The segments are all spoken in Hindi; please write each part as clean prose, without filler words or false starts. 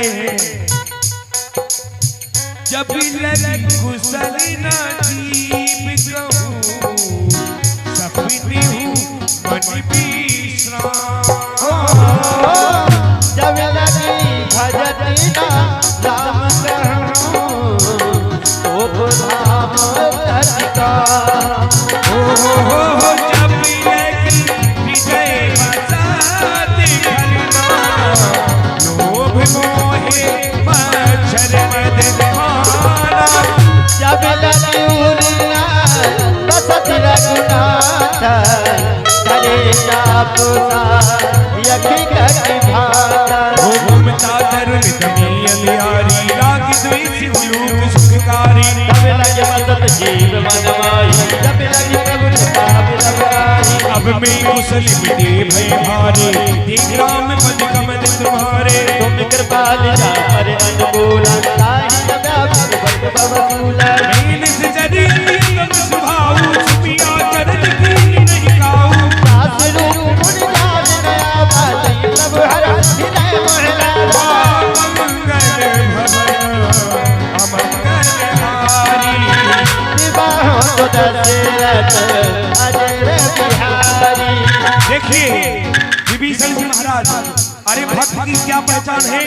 रहे हैं, जब लगी कुशल ना दीप कहूँ, सपनी हूँ मन विश्राम। जब लगी भजती ना राम कहूँ, तो धाम तजका। जब लगी विजय बसाती घरना, लोभ मोहे मच्छर मद खाना। जब लगी उड़ना बसत रघुनाथ, करे ताप यखी कटी भाता। घूमता धर्म तमी अंधियारी, राग द्वेष उलूक सुखकारी। जब लगे बसत जीव मनमाई, जब लगे प्रभु ताप लगाई। अब मैं कुशल मिटे भय भारे, देख राम पद कमल तुम्हारे। तुम कृपाल जा पर अनुकूला, ताहि व्यापक भक्त बबूला। मीन से जरी तम सुभाऊ, छुपिया चरण की नहीं काऊ। दास रूप मुनि लाल नया भाई, प्रभु हर हृदय महला। मंगल भवन अमंगल हारी। विवाह को दशरथ अजय बिहारी। देखिए विभीषण जी महाराज, अरे भक्त की क्या पहचान है।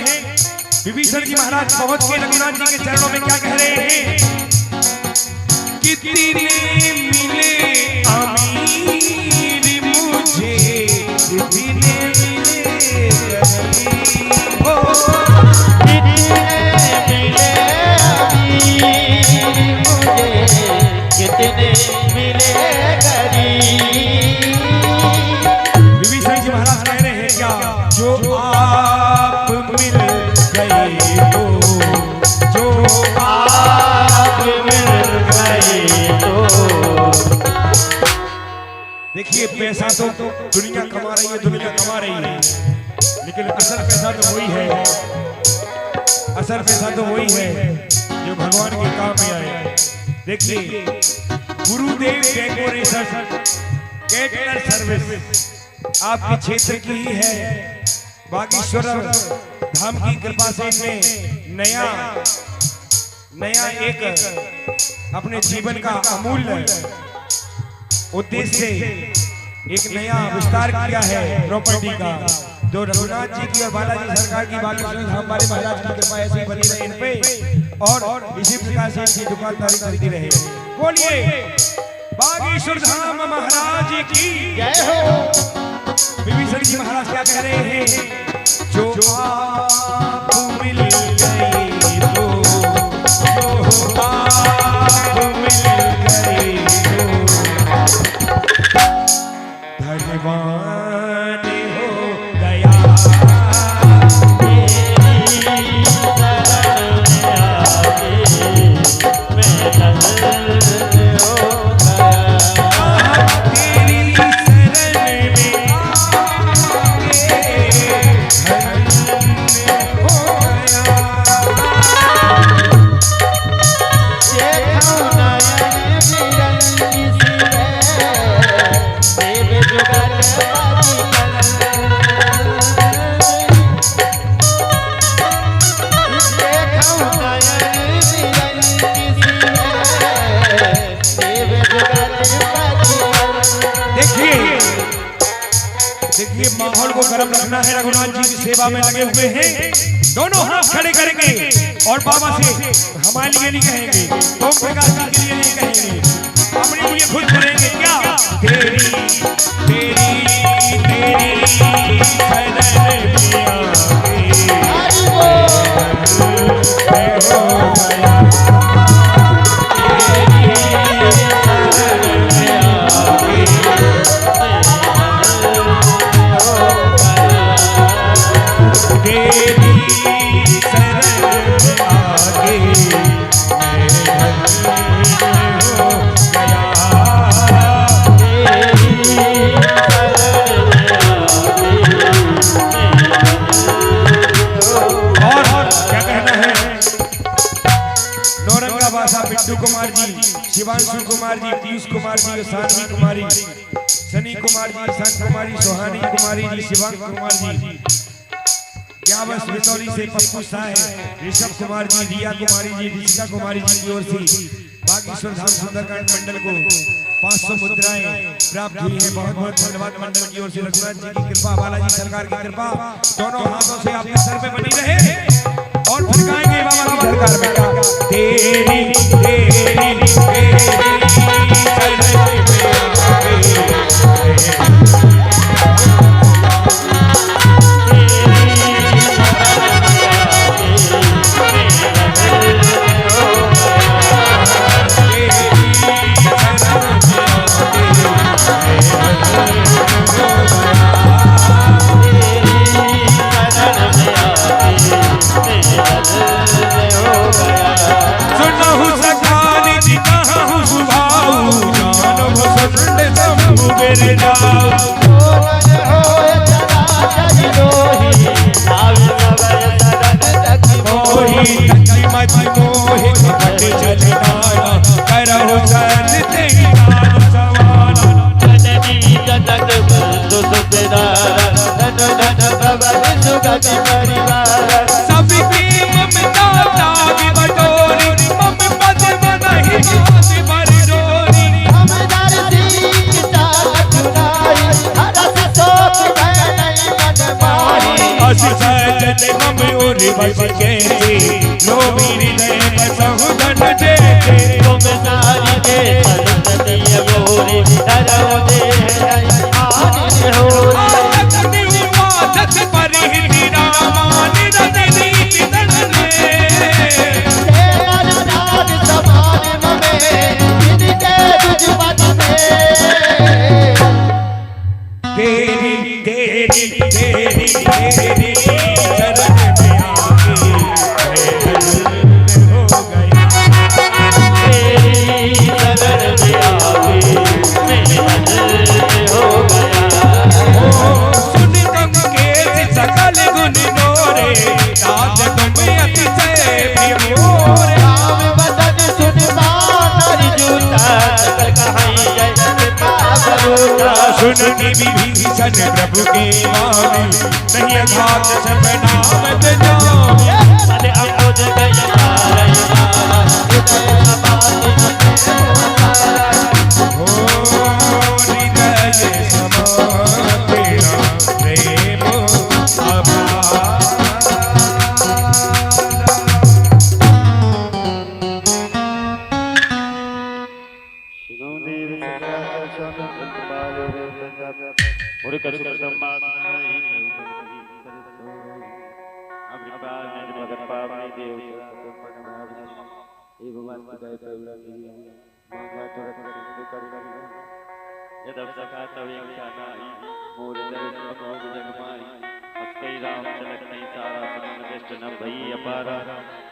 विभीषण जी महाराज पहुंच के रघुनाथ जी के चरणों में क्या कह रहे हैं, कितने मिले अमीर मुझे, कितने मिले गरीब। हो कितने मिले गरीब। विभीषण जी महाराज कह रहे हैं क्या, जो आप मिल गए तो, जो आप मिल गए तो। देखिए पैसा तो दुनिया कमा रही है, दुनिया कमा रही है, लेकिन असल पैसा तो वही है, असल पैसा तो वही है जो भगवान के काम में आए। देखिए गुरुदेव डेकोरेशन कैटरर सर्विस आपके क्षेत्र की ही है। बागेश्वर धाम की कृपा से इसने नया एक अपने जीवन का अमूल्य उद्देश्य से एक नया विस्तार किया है प्रॉपर्टी का, जो रघुनाथ जी की और बालाजी सरकार की बागेश्वर धाम वाले महाराज की कृपा ऐसी बनी रहे इन पे, और इसी प्रकार से इनकी दुकानदारी चलती रहे। बोलिए बागेश्वर धाम महाराज की जय हो। विभीषण जी महाराज क्या कह रहे हैं, जो आप मिल गए तो, जो आप मिल गए तो, धन्यवान हो गया। देखिए माहौल को गर्म रखना है, रघुनाथ जी की सेवा में लगे हुए हैं। दोनों हाथ खड़े करेंगे और बाबा से हमारे लिए नहीं कहेंगे, ओम प्रकाश जी के लिए नहीं कहेंगे, अपने लिए खुद करेंगे। क्या तेरी तेरी तेरी शरण बिट्टू कुमार जी, शिवांशु कुमार जी, पीयूष कुमार जी, सानवी कुमारी, सनी कुमार जी, सन कुमारी, सोहानी कुमारी जी, शिवांग कुमार जी, ग्यावस बितौली से पप्पू साहब, ऋषभ कुमार जी, रिया कुमारी जी, ऋषिका कुमारी जी की ओर से बागेश्वर धाम सुंदरकांड मंडल को 500 मुद्राएं प्राप्त हुई है। बहुत बहुत धन्यवाद मंडल की ओर से। रघुनाथ जी की कृपा, बालाजी सरकार की कृपा दोनों हाथों से आपके सर पे बनी रहे। और फिर गाएंगे बाबा की सरकार बेटा तेरी तेरी विभीषण प्रभु के वाणी नहीं घात सब नाम अरे अंबुज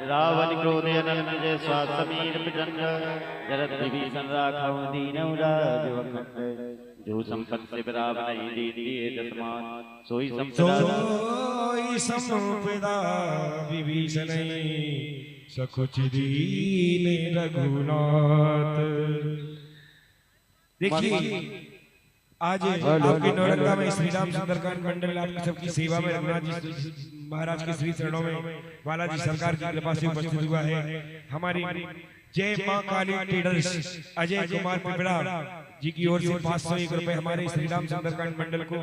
रावण क्रोधे अनंत जय स्वाद समीर प्रचंड जरत विभीषण राघव दीनौ राजवखंड जो संपत से बराबर नहीं दीजिए दसमान सोई संपदा विभीषण सकुच दीन रघुनाथ। देखिए आज आपके नौरंगा में श्री राम सुंदरकांड मंडल आपकी सबकी सेवा में रघुनाथ जी महाराज के श्री चरणों में बालाजी सरकार की कृपा से उपस्थित हुआ है। हमारी जय मां काली ट्रेडर्स अजय कुमार पिपरा जी की ओर से 501 रुपए हमारे श्री राम सुंदरकांड मंडल को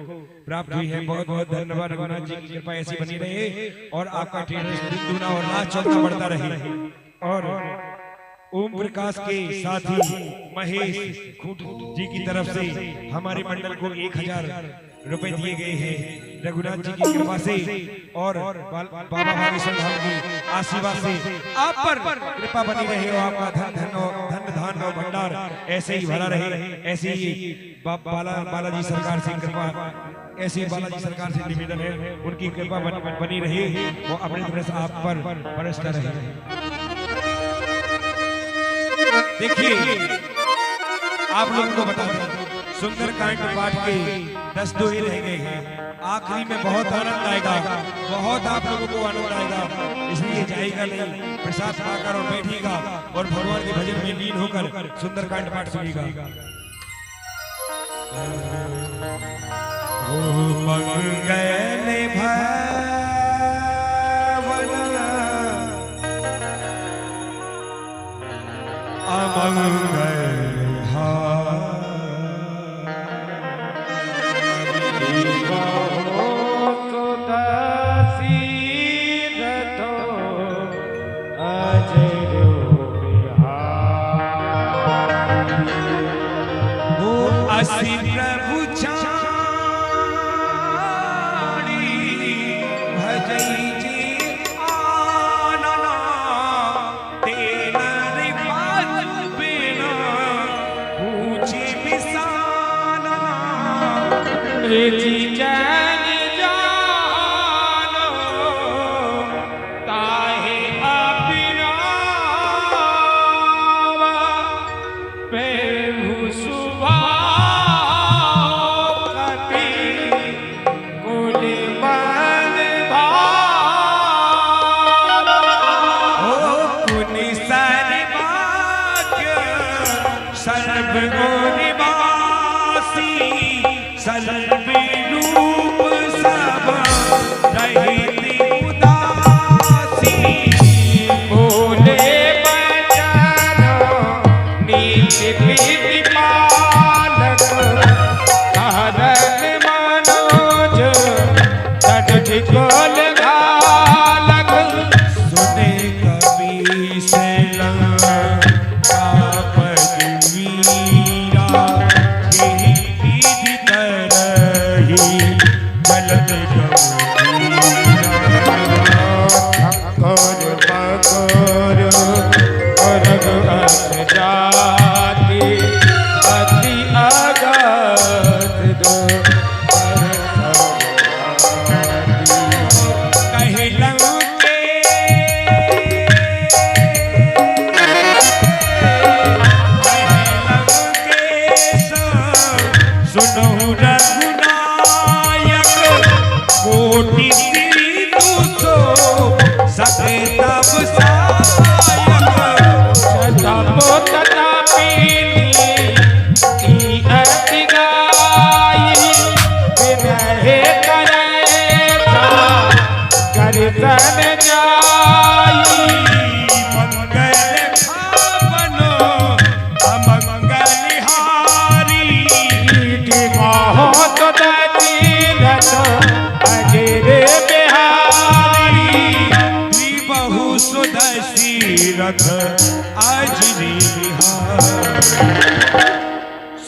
प्राप्त हुई है। बहुत बहुत धन्यवाद। रघुनाथ जी की कृपा ऐसी बनी रहे और आपका ट्रेडर्स दिन दुना और रात चौथा बढ़ता रहे। और ओम प्रकाश के साथी महेश खूंट जी की तरफ से हमारे मंडल को 1000 रुपए दिए गए हैं रघुनाथ जी की कृपा से और बाबा बागेश्वर धाम की आशीर्वाद से आप पर कृपा बनी रहे हो। आपका धन धान और भंडार ऐसे ही भरा रहे। ऐसे ही बालाजी सरकार से कृपा, ऐसी बालाजी सरकार से निवेदन है उनकी कृपा बनी रहे, वो अपने तरफ से आप पर बरसता रहे। देखिए आप लोगों को बता दें सुंदरकांड पाठ के 10 दोहे रह गए हैं। आखिरी में बहुत आनंद आएगा, बहुत आप लोगों को आनंद आएगा, इसलिए जाएगा नहीं, प्रसाद पाकर और बैठिएगा और भगवान के भजन में लीन होकर सुंदरकांड पाठ सुनिएगा। मंगल भय मंगल असी प्रभु चारी भजई जी आनना तेरा रिवाज बिना पूछे बिसाना जी जान जानो ताहे अबिना प्रभु सुभा सर्वनिवासी सर्वरूप सब रहती उदासी बोले बचन नीति विधि पालक कारण मनोज तट गोल घालक सुने कवि से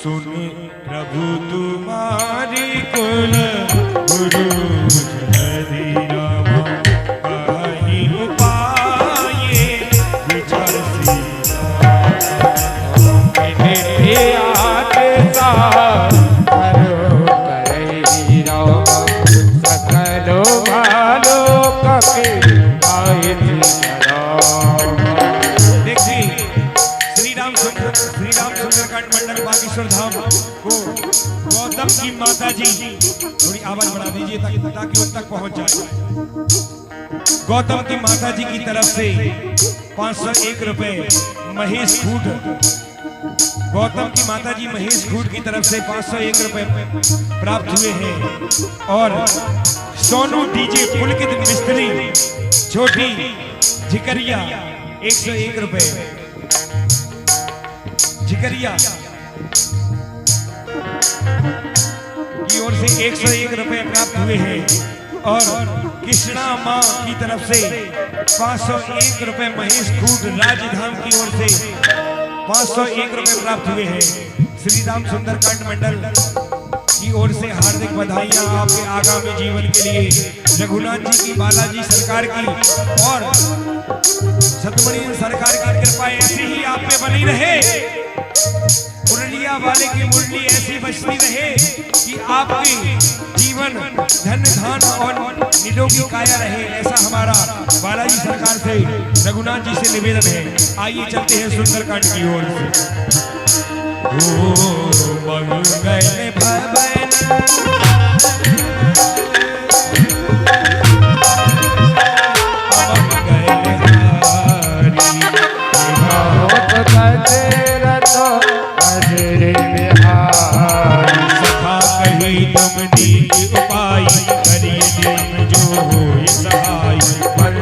सुन प्रभु तुम्हारी कुल गुरु हरिराम कहीं उपाय विचार सकलो भालो कपि आए श्रीराम सुंदरकांड मंडल बागेश्वर धाम को गौतम की माता जी, थोड़ी आवाज बढ़ा दीजिए ताकि उन तक पहुंच जाए। गौतम की माता जी की तरफ से 501 रुपए महेश खूट, गौतम की माता जी महेश खूट की तरफ से 501 रुपए प्राप्त हुए हैं। और सोनू डीजे पुलकित मिस्त्री छोटी झिकरिया 101 रुपए, झिकरिया की ओर से 101 रुपए प्राप्त हुए हैं। और कृष्णा माँ की तरफ से 501 रुपए महेश खूट राजधाम की ओर से 501 रुपए प्राप्त हुए हैं। श्री राम सुंदरकांड मंडल की ओर से हार्दिक बधाइयां आपके आगामी जीवन के लिए। रघुनाथ जी की, बालाजी सरकार की और सतमणि सरकार की कृपा ऐसी ही आप पे बनी रहे। मुरलिया वाले की मुरली ऐसी बचती रहे कि आपकी जीवन धन धान और निरोगी काया रहे, ऐसा हमारा बालाजी सरकार से रघुनाथ जी से निवेदन है। आइए चलते हैं सुंदरकांड की ओर से। मंगल भवन सखा कही तुम नीक उपाय करिए दीन जो हो सहाय। मन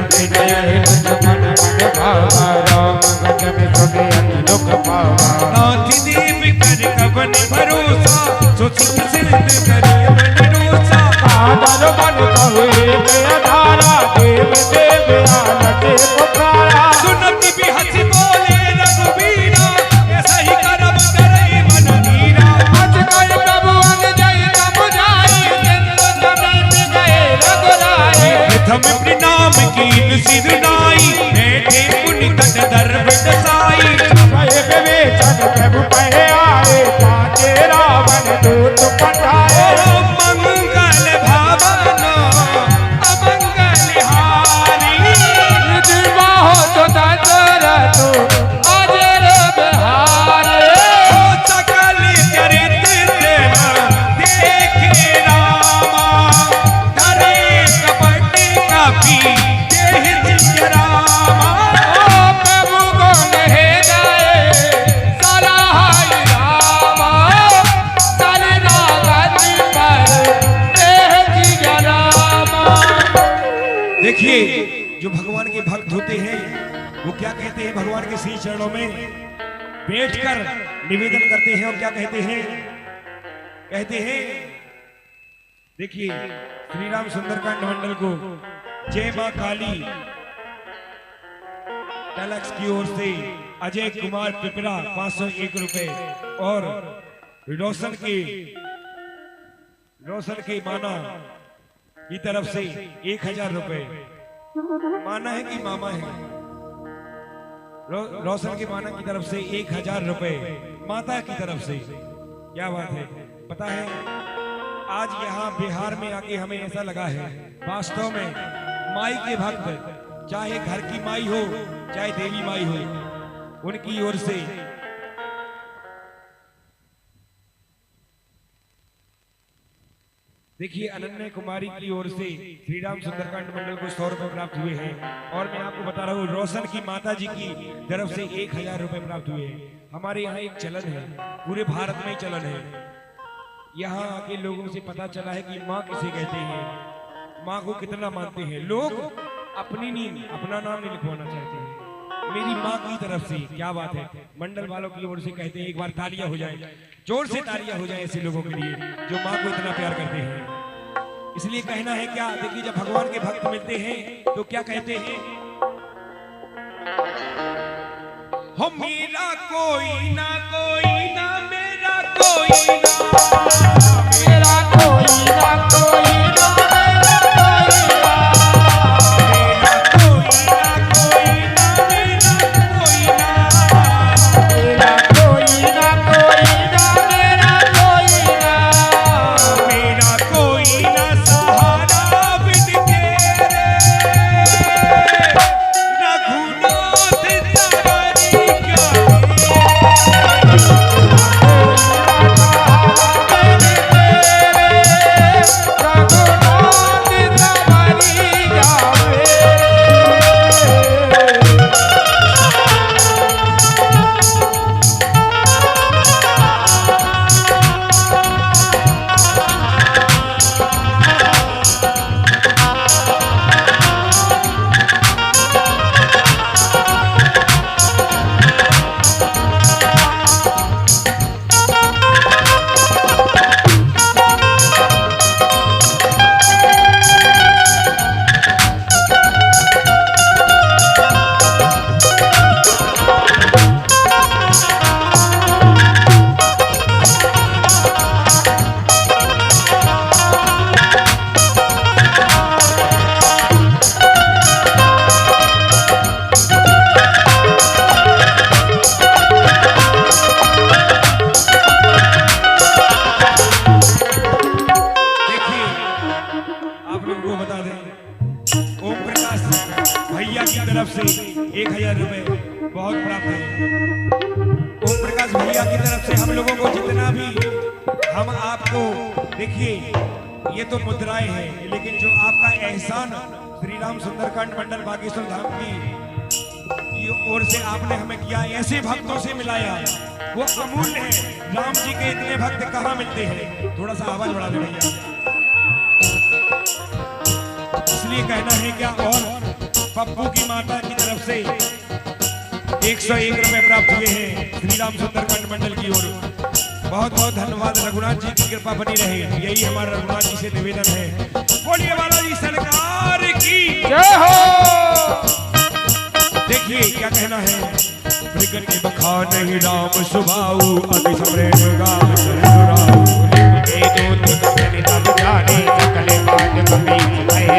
सिद्ध करिए मन रोचा कादर बन कहे के अधारा देव देव आनते पुकारा सुनती भी हंसी बोले रघुवीरा ऐसा ही करम करे मन धीरा अज कर प्रभु अन जय तब जाई चंद्र जमीन गए रघुराई प्रथम प्रणाम कीन सिर नाई बैठे पुनि तट दर्भ दसाई भय विवेचन प्रभु पहे आए पाचे रावण दूत पठाए ओ मंगल भावना अमंगल हारी दिवा हो तो दर तू अजर बिहारे ओ सकल चरित्र तेरा देखे रामा धरे कपट कपि देह जिंजरामा प्रभु गुण है जाए सराहाई रामा सरना गति पर देह जिगरामा देखिए जो भगवान के भक्त होते हैं वो क्या कहते हैं भगवान के श्री चरणों में बैठकर निवेदन करते हैं और क्या कहते हैं देखिए श्री राम सुंदरकांड मंडल को जय मां काली टेलक्स की ओर से अजय कुमार पिपरा 501 रुपए और रोशन के माना की तरफ से 1000 रुपए माना है कि मामा है रोशन के माना की तरफ से 1000 रुपए माता की तरफ से क्या बात है पता है आज यहाँ बिहार में आके हमें ऐसा लगा है वास्तव में माई के भक्त चाहे घर की माई हो चाहे देवी माई हो उनकी ओर से देखिए अनन्या कुमारी की ओर से श्री राम सुंदरकांड मंडल को 100 रुपए प्राप्त हुए हैं और मैं आपको बता रहा हूँ रोशन की माता जी की तरफ से 1000 रुपए प्राप्त हुए हैं। हमारे यहाँ एक चलन है पूरे भारत में चलन है यहाँ आके लोगों से पता चला है कि माँ किसे कहते हैं माँ को कितना मानते हैं लोग अपनी नींद अपना नाम नहीं लिखवाना चाहते हैं मेरी माँ की तरफ से क्या बात है मंडल वालों की ओर से कहते हैं एक बार तालियां हो जाए जोर से तालियां हो जाए ऐसे लोगों के लिए जो माँ को इतना प्यार करते हैं इसलिए कहना है क्या देखिए जब भगवान के भक्त मिलते हैं तो क्या कहते हैं हो मेरा कोई ना मेरा कोई ना मेरा कोई ना कोई ना मेरा कोई ना मेरा कोई ना मेरा कोई ना मेरा कोई ना मेरा कोई ना सहारा बिन तेरे रघुनाथ तारी तरफ से 1000 रुपए बहुत प्राप्त है। ओम प्रकाश भैया की तरफ से हम लोगों को जितना भी हम आपको देखिए ये तो मुद्राएं हैं, लेकिन जो आपका एहसान श्री राम सुंदरकांड मंडल बागेश्वर धाम की ओर से आपने हमें किया, ऐसे भक्तों से मिलाया, वो अमूल्य है। राम जी के इतने भक्त कहाँ मिलते हैं? थोड़ा सा आवाज बढ़ा दे भैया। इसलिए कहना है क्या, और पप्पू की माता की तरफ से 101 रुपए प्राप्त हुए हैं श्री राम सुंदरकांड मंडल की ओर। बहुत बहुत धन्यवाद। रघुनाथ जी की कृपा बनी रहे, यही हमारा रघुनाथ जी से निवेदन है। बोलिए बालाजी सरकार की जय हो। देखिए क्या कहना है। प्रगति बखान ही राम सुभाऊ अति सम्रेण गाम चरितुराऊ ये दूत कथन तब जाने सकल बात कभी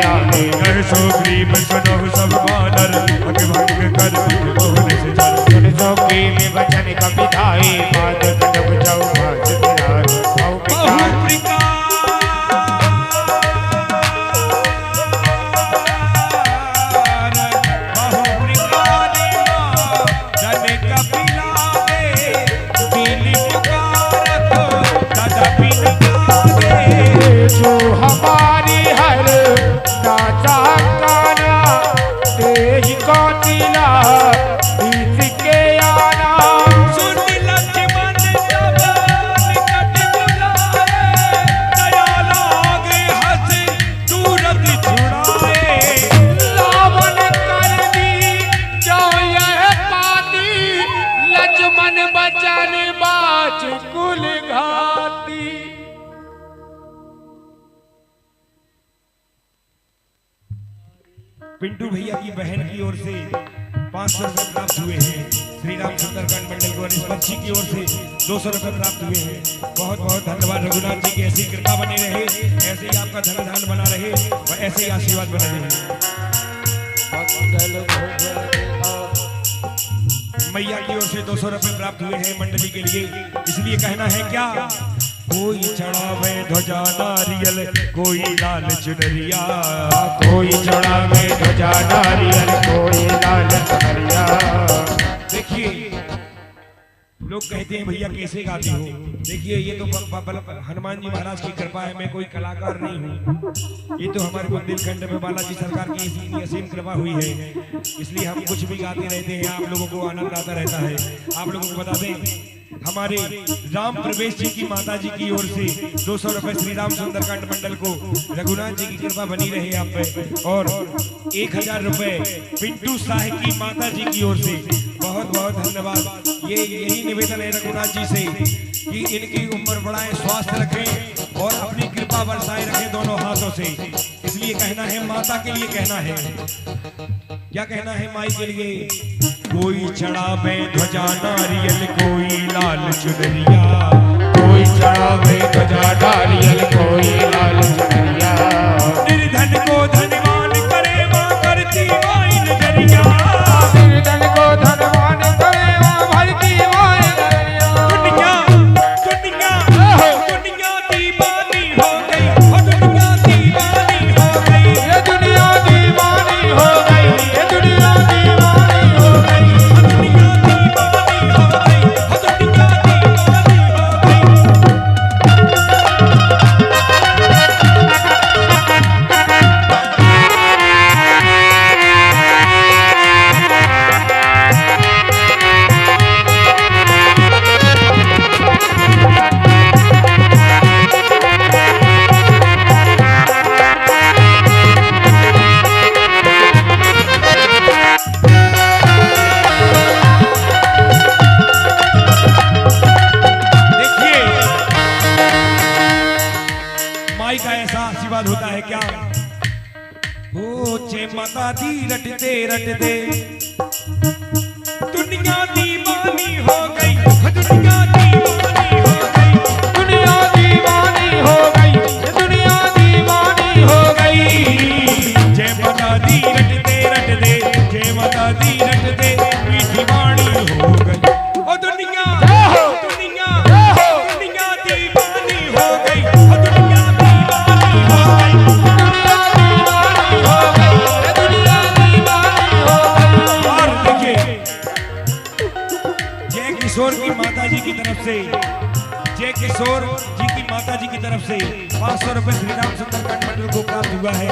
आने सो ग्रीव सुनो सब बानर अभिभंग कर मोहन से चल सुन सो प्रेम वचन कभी धाये बात कटक जाऊ बात बिहार भाव बिहार जो हमारी हर नाचा गाना तेज को दिला इसके आना सुन लक्ष्मण जब निकट बुलाए दया लागे हंस सूरत छुड़ाए रावण कर दी जो यह पाती लक्ष्मण बचन बाच कुल घाती। पिंटू भैया की बहन की ओर से 500 रुपए प्राप्त हुए हैं। श्री राम सुंदरकांड मंडल को निष्पक्षी की ओर से 200 रुपए प्राप्त हुए हैं। बहुत बहुत धन्यवाद। रघुनाथ जी की ऐसी कृपा बनी रहे, ऐसे ही आपका धन धान बना रहे और ऐसे ही आशीर्वाद बना रहे। मैया की ओर से 200 रुपए प्राप्त हुए हैं मंडली के लिए। इसलिए कहना है क्या। कोई चढ़ावे ध्वजा नारियल कोई लाल चुनरिया कोई चढ़ावे ध्वजा नारियल कोई लाल चुनरिया। देखिए लोग कहते हैं भैया कैसे गाते हो। देखिए ये तो हनुमान जी महाराज की कृपा है, मैं कोई कलाकार नहीं हूँ। ये तो हमारे बुंदेलखंड में बालाजी सरकार की असीम कृपा हुई है, इसलिए हम कुछ भी गाते रहते हैं, आप लोगों को आनंद आता रहता है। आप लोगों को बता दें हमारे राम प्रवेश जी की माता जी की ओर से 200 रुपए श्री राम सुंदरकांड मंडल को रघुनाथ जी की कृपा बनी रहे आप पे, और 1000 रुपए पिंटू शाह की माता जी की ओर से बहुत बहुत धन्यवाद। ये यही निवेदन है रघुनाथ जी से कि इनकी उम्र बढ़ाए, स्वास्थ्य रखें और अपनी कृपा बरसाए रखें दोनों हाथों से। इसलिए कहना है माता के लिए कहना है। क्या कहना है माई के लिए। कोई चढ़ावे ध्वजा नारियल कोई लाल चुनरिया कोई चढ़ावे ध्वजा नारियल कोई लाल चुनरिया। निर्धन को धनवान करे मां करती माई नजरिया। निर्धन को धनवान करे मां भरती माई नजरिया। दुनिया दुनिया दुनिया दीवानी हो गई, ओ दुनिया दीवानी हो गई, ये दुनिया दीवानी हो गई, ये दुनिया दीवानी हो गई। दुनिया दीवानी हो गई, ओ दुनिया दीवानी हो गई। माई का ऐसा आशीर्वाद होता है क्या। ओ चे माता दी रटते रटते दुनिया दीवानी हो गई, दुनिया दीवानी हो गई, दुनिया दीवानी हो गई, ये दुनिया दीवानी हो गई। जय माता दी रटते रटते, जय माता दी रटते मीठी वाणी हो गई। ओ दुनिया दुनिया दुनिया दीवानी हो गई, ओ दुनिया दीवानी हो गई, दुनिया दीवानी हो गई, ये दुनिया दीवानी हो गई। और देखिए जय किशोर की माता जी की तरफ से, जय किशोर जी की माता जी की तरफ से 500 रुपए श्री राम सुंदरकांड मंडल को प्राप्त हुआ है।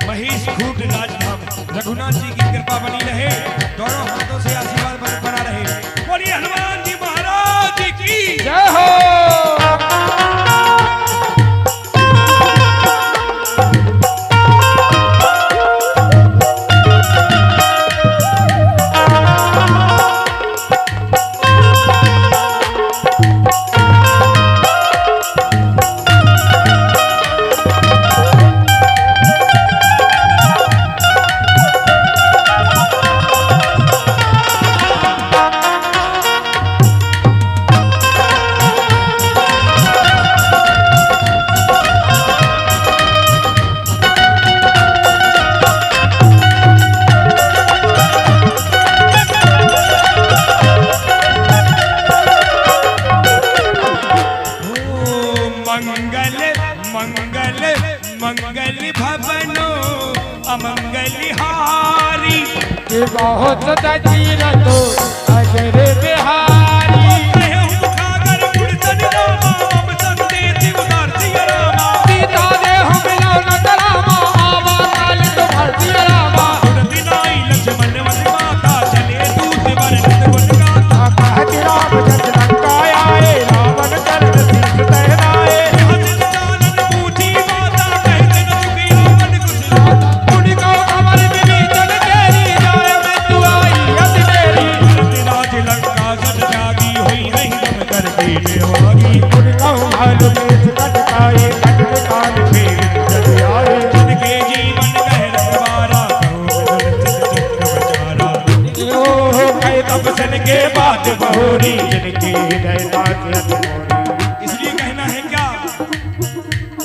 महेश खूट राजधाम रघुनाथ जी की कृपा बनी रहे, दोनों हाथों से आशीर्वाद बना रहे। बोलिए हनुमान जी महाराज की जय हो। मंगल मंगल मंगल भवनो अमंगल हारी बहुत दजीर तो अजर बिहारी सीता दे हम लौलत रामा आवा काल तो भरती रामा लक्ष्मण माता चले दूत वर्णित गुण गाथा कहति राम चंद्र लंका आए रावण चरण शीश तहराए पूछी माता कहते न चुकी रावण कुछ पुनि को कमर विभीषण तेरी जाय मृत्यु आई अति तेरी राज लंका सद जागी हुई नहीं दम करके देवागी पुनि को भालु देश कटकाए कटक काल फेर जग आए जिनके जीवन कह रखवारा कहो चक्र बचारा ओ कहे तब सन के बाद बहोरी जिनके हृदय दास अति इसलिए कहना है क्या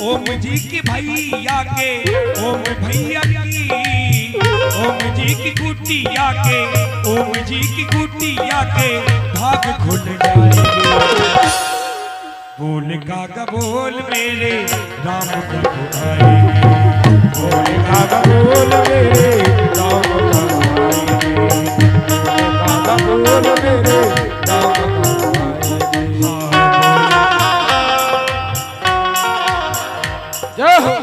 ओम जी की भैया के ओम भैया की ओम जी की कुटिया के ओम जी की कुटिया के भाग खुल जाएंगे बोल का बोल मेरे राम कब आएंगे बोल कागा बोल मेरे राम कागा बोल मेरे राम जय हो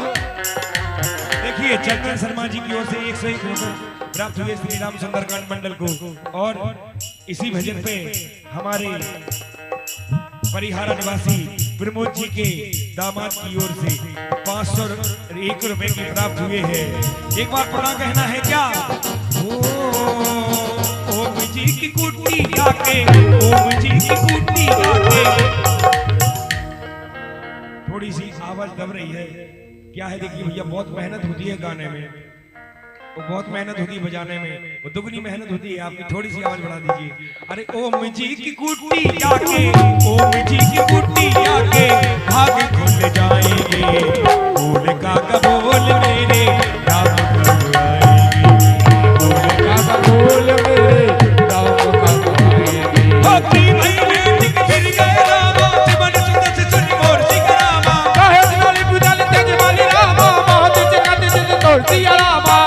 देखिए चंदन शर्मा जी की ओर से 101 रुपए प्राप्त हुए श्री राम सुंदरकांड मंडल को और इसी भजन पे हमारे परिहारा निवासी प्रमोद जी के दामाद की ओर से 501 रुपए की प्राप्त हुए हैं। एक बार पुनः कहना है क्या ओम जी की कुटी आके ओम जी की कुटी आके थोड़ी सी आवाज दब रही है क्या है देखिए भैया बहुत मेहनत होती है गाने में वो बहुत मेहनत होती है बजाने में वो दुगनी मेहनत होती है आपकी थोड़ी सी आवाज बढ़ा दीजिए अरे ओम जी की कुटी आके ओम जी की कुटी आके भाग खुल जाएंगे बोल का बोल मेरे राम कब आएंगे बोल मेरे राम कागा आएंगे भक्ति महीने टिक फिर गए रामा जीवन सुंदर से सुनी मोर सिकरामा कहे दिवाली बुझल तेज वाली रामा बहुत जगत जित तोड़ती रामा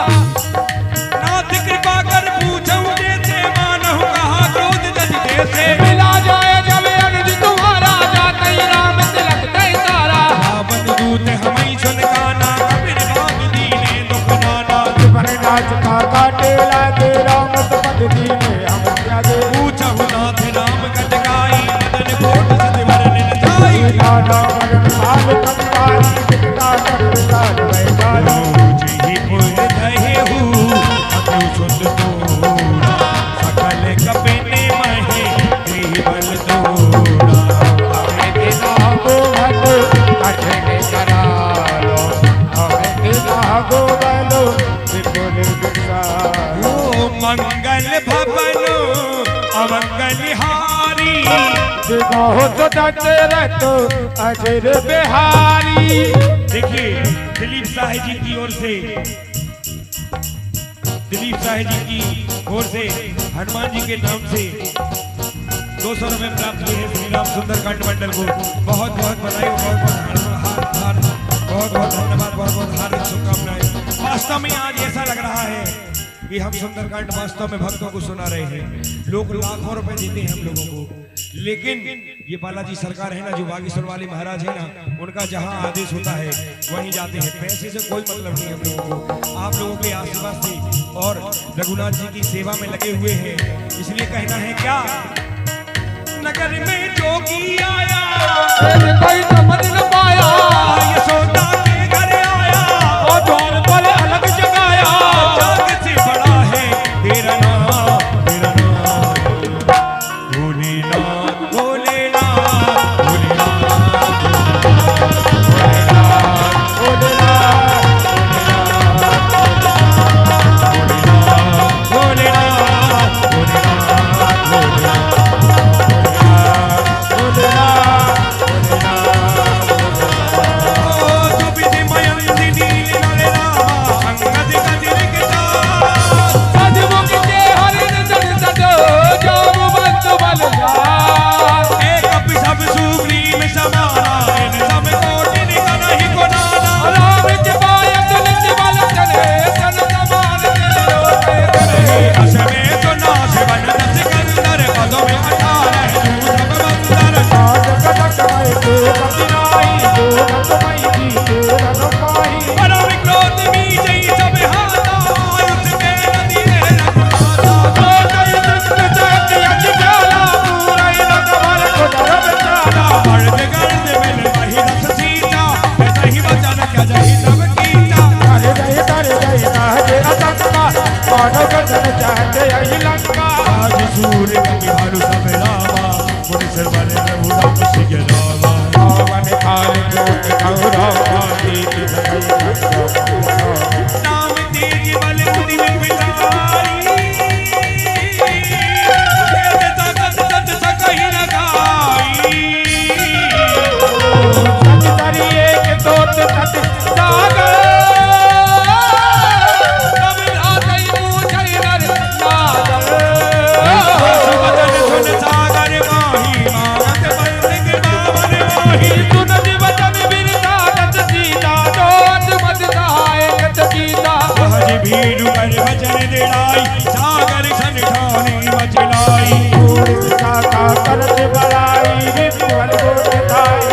नाथ कृपा कर पूछूं जैसे मानहु कहा क्रोध जज जैसे मिला जाए जब अनुज तुम्हारा जाते ही राम तिलक दे तारा रावण दूत हमें सुन गाना कबीर राम दीने दुख नाना जीवन नाच का काटे लागे राम सपद दीने हम क्या दे पूछहु नाथ नाम कटकाई मदन कोट सद वरन जाई नाना मगन काल कंकाली बिकटा कर काल वैकाली जी पुर दहेहु अतु सुत तोड़ा सकल कपिने महे केवल तोड़ा हमें दिना गो भलो कठिन करा लो हमें दिना गो भलो विपुल विशाल ओ मंगल भवनो अमंगल हारी बहुत डटे रहतो अजर बिहारी देखिए दिलीप साहे जी की ओर से दिलीप साहे जी की ओर से हनुमान जी के नाम से 200 रुपए प्राप्त हुए हैं श्री राम सुंदरकांड मंडल को बहुत बहुत बधाई बहुत बहुत धन्यवाद बहुत बहुत हार्दिक शुभकामनाएं। वास्तव में आज ऐसा लग रहा है कि हम सुंदरकांड वास्तव में भक्तों को सुना रहे हैं। लोग लाखों रुपए देते हैं हम लोगों को, लेकिन ये बालाजी सरकार है ना, जो बागेश्वर वाले महाराज है ना, उनका जहां आदेश होता है वहीं जाते हैं। पैसे से कोई मतलब नहीं हम लोगों को, आप लोगों के आशीर्वाद से और रघुनाथ जी की सेवा में लगे हुए हैं। इसलिए कहना है क्या, नगर में जोगी आया कोई समझ न पाया यशोदा के घर आया और द्वार पर अलग जगाया जग से बड़ा है तेरा नाम भोलेनाथ भोलेनाथ रत मई गीत रन पाई परम क्रोध बीजे सब हाथा उसके नदिए रखवाता जय कृष्ण चैत्य यज्ञ ज्वाला पूरई रत भर को धर्म चाला गर्द गर्द मिल वही रस सीता ऐसा ही वचन क्या जही तब कीता करे जय कहते अतंका मानव गर्दन चाहते यही लंका आज सूर्य बिहारू सब रामा पुनि सर्वने प्रभु सिंह रामा पावन काल जोत गौरव दीति नाम तेज बल बुद्धि में विदाई ताकत तत सकहि न गाई सच तरिए के तोत तट सागर तब आतई पूछई नर नागर बदन सुन सागर माही मानत बंदिग बाबर माही सुनति वचन बिरदागत सीता जोत मत सहाय गत गीता सहज भीड़ कर वचन दिलाई सागर सन ठानी मचलाई का करत बड़ाई विद्वल गोत थाई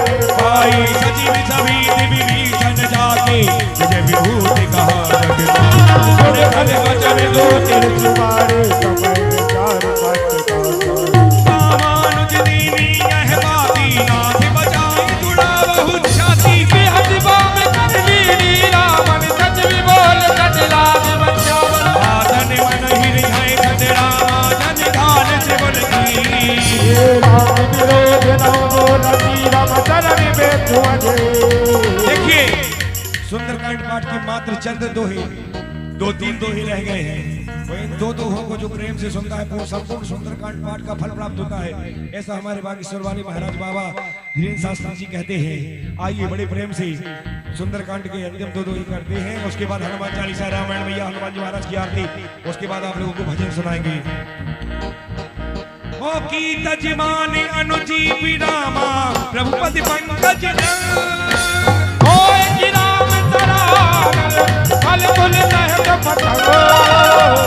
भाई सचिव सभी दिव्य भीषण जाके विजय विभूति कहा रघुनाथ सुन खल वचन दो सुमारे समय विचार मत रामानुज दीनी यह बाती नाथ बचाई जुड़ा बहुत छाती बेहद बाम कर लीनी रामन सच विबोल कटलाज बचावन आदन मन हृदय खट रामा जन ध्यान से बोल की राम विरोध नवो रति राम चरण में तुझे देखिए सुंदरकांड पाठ की मात्र चंद दोहे दो तीन दोहे रह गए हैं वो इन दो दोहों को जो प्रेम से सुनता है वो संपूर्ण सुंदरकांड पाठ का फल प्राप्त होता है ऐसा हमारे बागेश्वर वाले महाराज बाबा धीरेन्द्र शास्त्री जी कहते हैं। आइए बड़े प्रेम से सुंदरकांड के अंतिम दो दोहे करते हैं उसके बाद हनुमान चालीसा रामायण भैया हनुमान जी महाराज की आरती उसके बाद आप लोगों को भजन सुनाएंगे। ओ की तजमान अनुजीवी रामा प्रभुपति पंकज होए कि राम तरानल फल फुल नहत पतंगो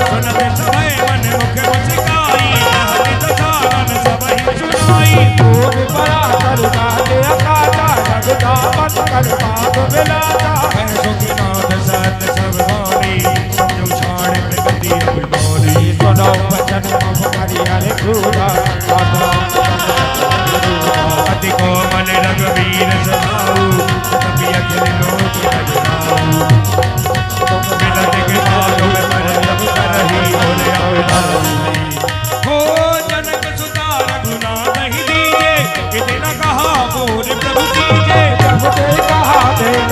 सुनते समय मन मुख मुस्काई नाथ तथागन सबहि सुनाई भोग परा करुणा दे अकाता जगदा मत कर पाप मिलाता ऐसो की नाथ सत सब वाणी समझो छाड़ प्रगति अभिमानी सुनो वचन मम करि हरि क्रूरा अति कोमल रघुवीर समाऊ कपि अखिल लोक अजनाऊ मिलत के भाग में परम करही बोले अवधानी हो जनक सुता रघुनाथ ही दीजे इतना कहा मोर प्रभु कीजे जब ते कहा देन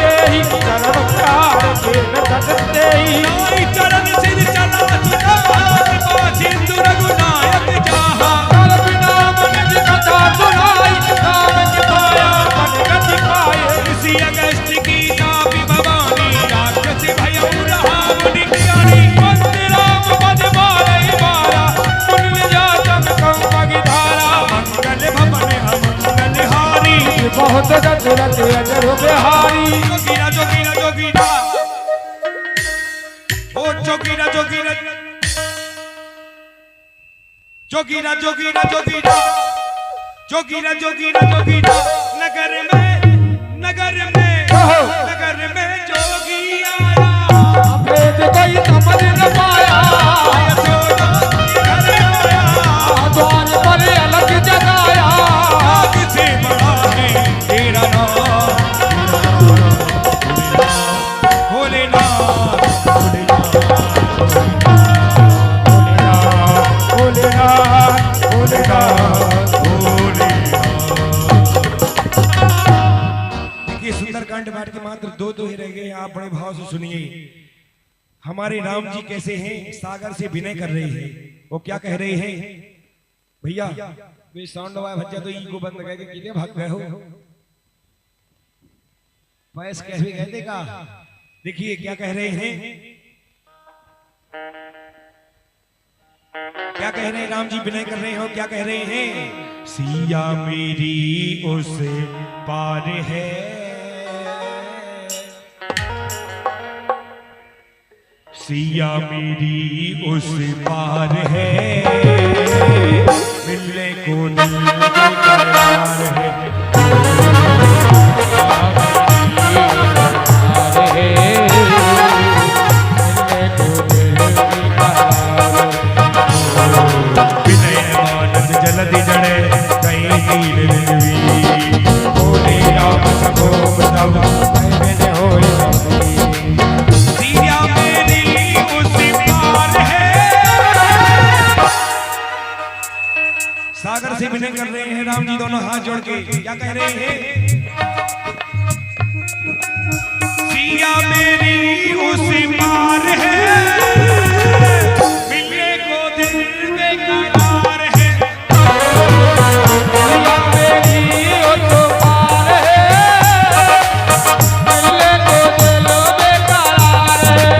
देहि चरण प्यार देन सत देहि नाई चरण सिर चला सुना सिंधु रघुनायक जाहा कल बिना मन कथा सुनाई राम के पाया मन गति पाए इसी अगस्त की कापी भवानी राक्षस भयउ रहा मुनि ज्ञानी वंद राम पद मारे मारा पुण्य जातन कम मगिधारा मंगल भवन अमंगल हारी बहुत दशरथ अजर बिहारी जोगीरा जोगीरा जोगीरा ओ जोगीरा जोगीरा जोगीरा जोगीरा जोगीरा जोगीरा जोगीरा जोगीरा नगर में जोगी आया भेद कोई समझ न पाया यशोदा घर आया द्वार पर अलग जगाया आग से बड़ा है तेरा नाम भोलेनाथ भोलेनाथ भोलेनाथ देखिए सुंदरकांड पाठ के मात्र दो दोहे रह गए आप बड़े भाव से सुनिए। हमारे राम जी कैसे हैं सागर से विनय कर रहे हैं वो क्या कह रहे हैं भैया वे साउंड वाला भज्जा तो ई को बंद करके कितने भाग गए हो पैस कैसे कहते का देखिए क्या कह रहे हैं क्या कह रहे हैं राम जी विनय कर रहे हो क्या कह रहे हैं सिया मेरी उस पार है सिया मेरी उस पार है मिलने को दिल बेकरार है दोनों हाथ जोड़ के क्या कह रहे हैं? सिया मेरी उस पार है, मिलने को दिल बेकरार है। सिया मेरी उस पार है, मिलने को दिल बेकरार है।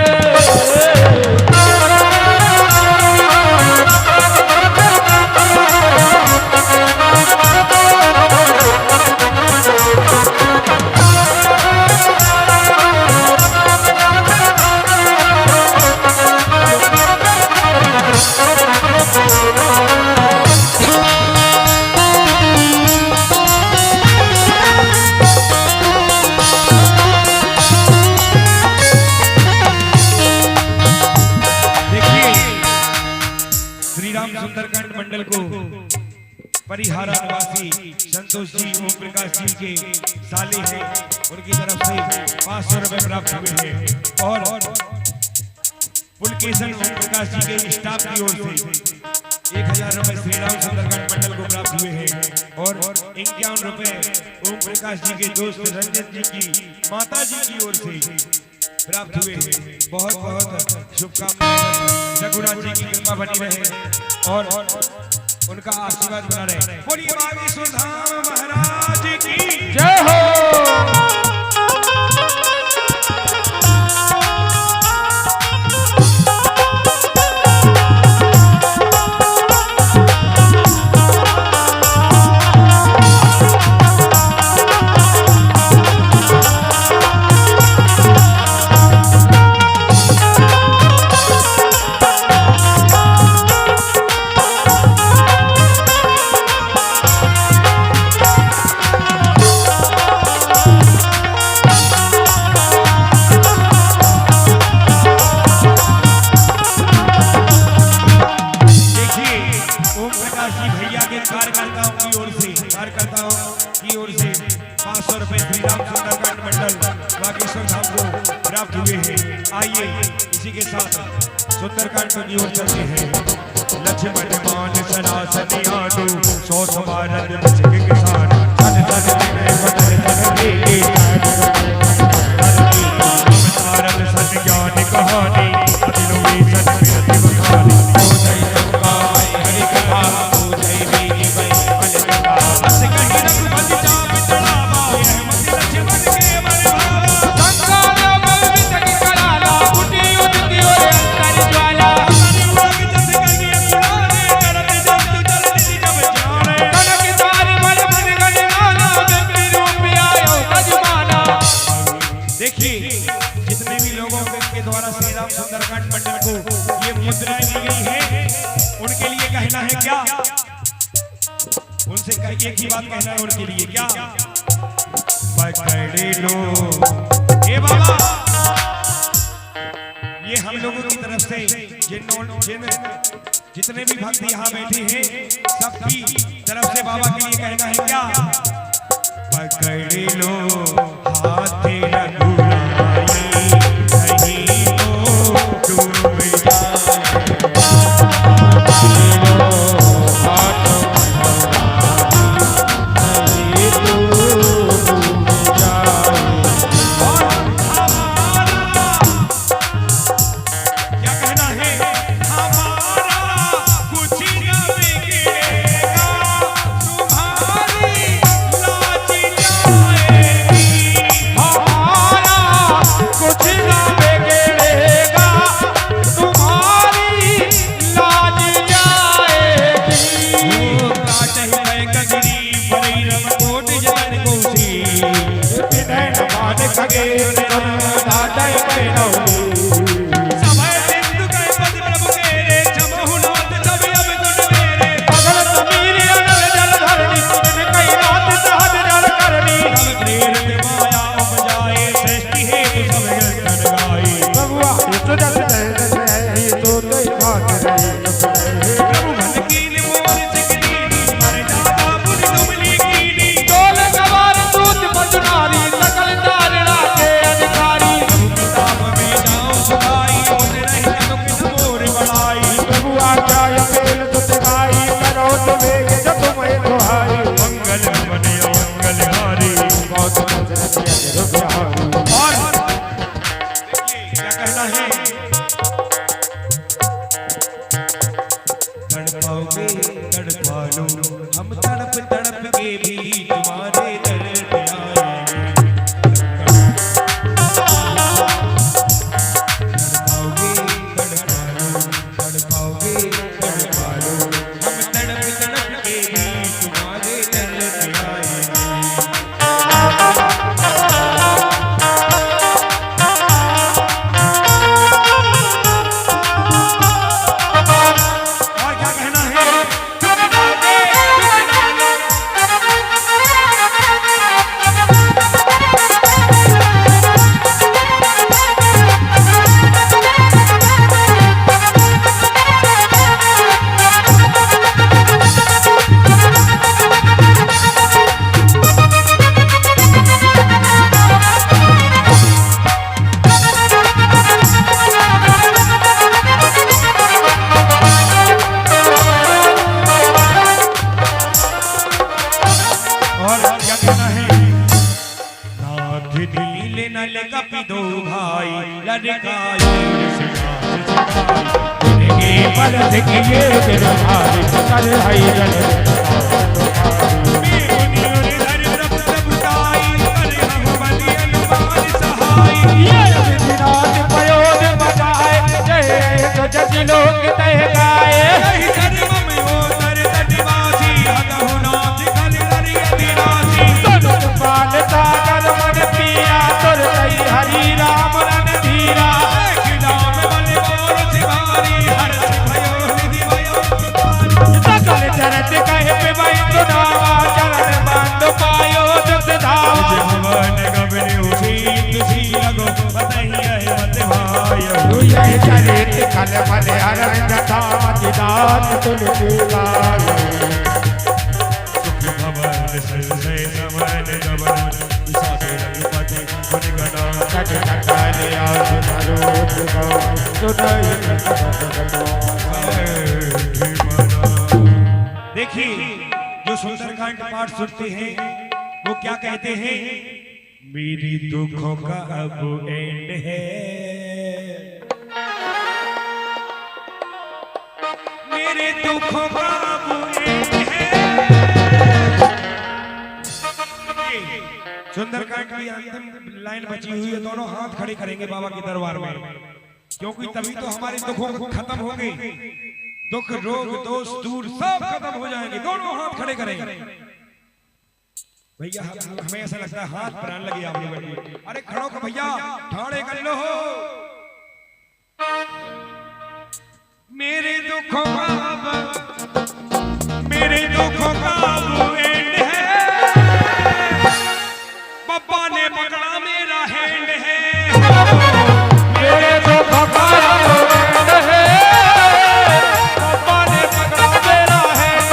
सुंदरकांड मंडल को परिहारा निवासी संतोष जी ओम प्रकाश जी के साले हैं, उनकी तरफ से 500 रुपए प्राप्त हुए हैं और पुलकेशन ओम प्रकाश जी के स्टाफ की ओर से 1000 रुपए श्री राम सुंदरकांड मंडल को प्राप्त हुए हैं और 51 रुपए ओम प्रकाश जी के दोस्त रंजन जी की माता जी की ओर से प्राप्त हुए हैं। बहुत बहुत शुभकामनाएं, रघुनाथ जी की कृपा बनी रहे और उनका आशीर्वाद बना रहे। बोलिए बागी सुधाम महाराज की जय हो। कार्यकर्ताओं की ओर से 500 रुपए श्री राम सुंदरकांड मंडल बागेश्वर धाम को प्राप्त हुए हैं। आइए इसी के साथ सुंदरकांड की ओर चलते हैं। लक्ष्मण मान सनातन आडू 100 सवारन बच के किसान तन तन में बदल तन ले तारन सत ज्ञान कहानी दिलों में सत में बखानी हो जय गंगा हरि कथा हो जय वीर भाई बस कहीं रघुपति जाम चढ़ावा यह मत लक्ष्मण के मन भावा संसार में विचक कराला उठी उठती और अंतर ज्वाला हरि वाग जस गंगे पुराने करत जब तू जल्दी जब जाने कनक तारी मन मन गणगाना बिंबी रूप आयो तजमाना। देखिए जितने भी लोगों के द्वारा श्री राम सुंदरकांड मंडल को ये मुद्राएं दी गई है उनके लिए कहना है क्या, उनसे एक ही बात कहना है उनके लिए क्या, पकड़ लो ए बाबा। ये हम लोगों की तरफ से जितने भी भक्त यहाँ बैठे हैं सबकी तरफ से बाबा के लिए कहना है क्या, पकड़ लो हाथ रघुराई नहीं तो डूब जाए। सकल तारणा के अधिकारी और देखिए क्या कहना है, तड़पाओगे तड़पा लो, हम तड़प तड़प के भी तुम्हारे दर पे आएंगे। तड़पाओगे तड़पा लो, हम तड़प तड़प के भी तुम्हारे दर पे आएंगे। और क्या कहना है, और क्या कहना है, नाथ दिल न लगा पिदो भाई लड़काई के परत किए तेरे भाई कर हई जल रात पयोद बजाए जय तो जज लोग तह गाए पाल सागर मन पिया तुर तई हरि राम रन धीरा सकल चरत कहे पे भाई सुनावा चरण बंद पायो दुख धावा तुझे चरित खल मल हरण जटा मतिदात तुलसी लायो देखिए जो सुंदरकांड पाठ सुनते हैं वो क्या कहते हैं, मेरी दुखों का अब एंड है, मेरे दुखों का अब एंड है। सुंदरकांड की अंतिम लाइन बची हुई है, दोनों हाथ खड़े करेंगे बाबा के दरबार में, क्योंकि तभी तो हमारे दुखों खत्म होंगे, दुख रोग दोष दूर सब खत्म हो जाएंगे। दोनों हाथ खड़े करेंगे भैया, हमें ऐसा लगता है हाथ प्राण लगे आप लोगों। अरे खड़ो कर भैया, ठाड़े कर लो हो। मेरे दुखों का अब एंड है, पप्पा ने पकड़ा मेरा हैंड है, मेरे दुखों का अब एंड है, पप्पा ने पकड़ा मेरा हैंड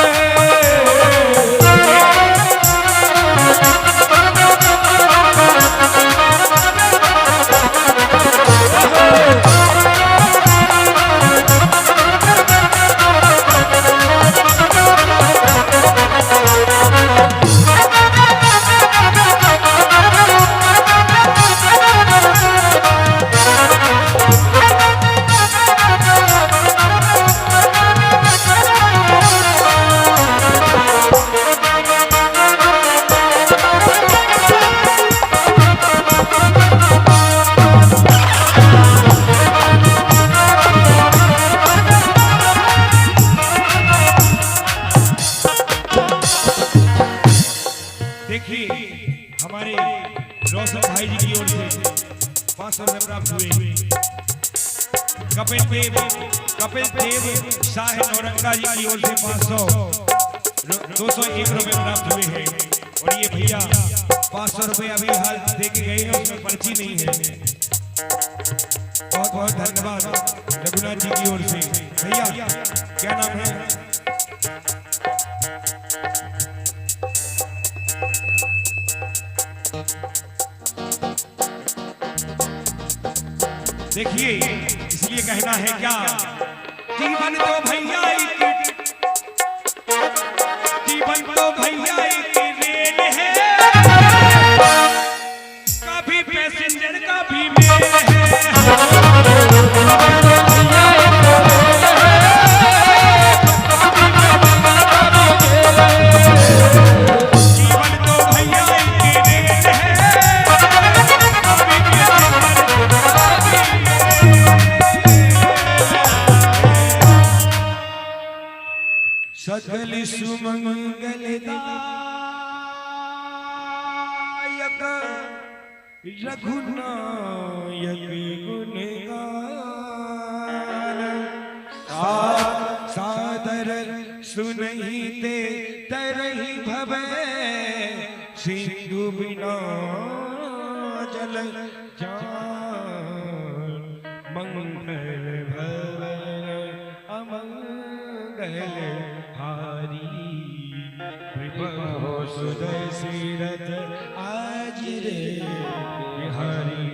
देखिए हमारे रोशन भाई जी की ओर से 500 रुपये प्राप्त हुए। कपिल देव शाह नौरंगा जी की ओर से 201 रुपये प्राप्त हुए हैं। और ये भैया 500 रुपये अभी हाल दे के गए हैं, उसमें पर्ची नहीं है। बहुत बहुत धन्यवाद रघुनाथ जी की ओर से। भैया क्या नाम है? देखिए इसलिए कहना है क्या, जीवन तो भैया एक रेल है, सुमंगलदायक रघुनायक गुणगान सादर सुनहि ते तरहि भवै सिंधु बिना जल जान मंगल भवन अमंगल हारी विभव सुदर्शिरथ आज रे बिहारी।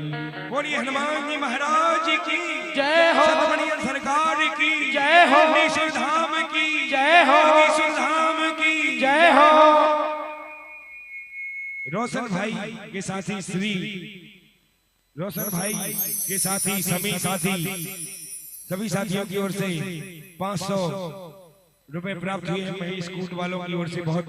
बोलिए हनुमान जी महाराज की जय हो। सतमणि सरकार की जय हो। धाम की जय हो। धाम की जय हो। रोशन भाई के साथी श्री रोशन भाई के साथी सभी साथियों की ओर से 500 रुपए प्राप्त हुए हैं। महेश कूट वालों की ओर से बहुत